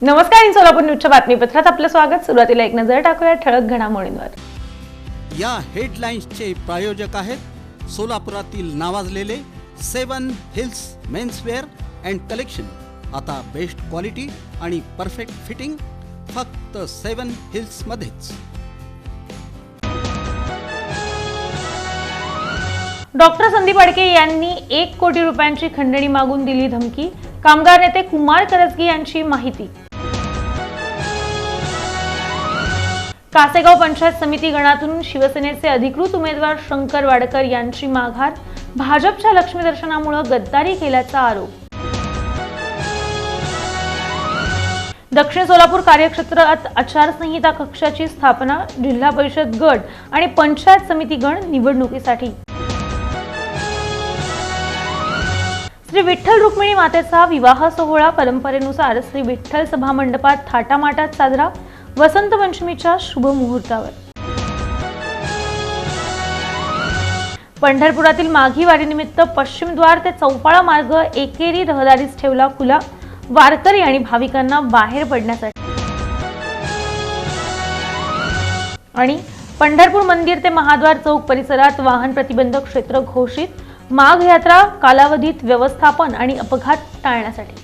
नमस्कार, इन सोलापूर न्यूजच्या बातमीपत्रात आपलं स्वागत। सुरुवातीला एक नजर टाकूया ठळक घडामोडींवर। या हेडलाईन्सचे प्रायोजक आहेत सोलापुरातील नावाजलेले 7 हिल्स मेन्सवेअर अँड कलेक्शन। आता बेस्ट क्वालिटी आणि परफेक्ट फिटिंग फक्त 7 हिल्स मध्येच। डॉक्टर संदीप अडके यांनी 1 कोटी रुपयांची खंडणी मागून दिली धमकी। कामगार नेते कुमार करजगी यांची माहिती। कासेगाव पंचायत समिती गणातून शिवसेनेचे अधिकृत उमेदवार शंकर वाडकर यांची माघार। भाजपच्या लक्ष्मी दर्शनामुळे गद्दारी केल्याचा आरोप। दक्षिण सोलापूर कार्यक्षेत्रात आचारसंहिता कक्षाची स्थापना। जिल्हा परिषद गट आणि पंचायत समिती गण निवडणुकीसाठी। श्री विठ्ठल रुक्मिणी मातेचा विवाह सोहळा परंपरेनुसार श्री विठ्ठल सभा मंडपात थाटामाटात साजरा। वसंत पंचमीच्या शुभ मुहूर्तावर पंढरपुरातील माघी वारीनिमित्त पश्चिम द्वार ते चौपाळा मार्ग एकेरी रहदारीस ठेवला खुला। वारकरी आणि भाविकांना बाहेर पडण्यासाठी। आणि पंढरपूर मंदिर ते महाद्वार चौक परिसरात वाहन प्रतिबंधक क्षेत्र घोषित। माघ यात्रा कालावधीत व्यवस्थापन आणि अपघात टाळण्यासाठी।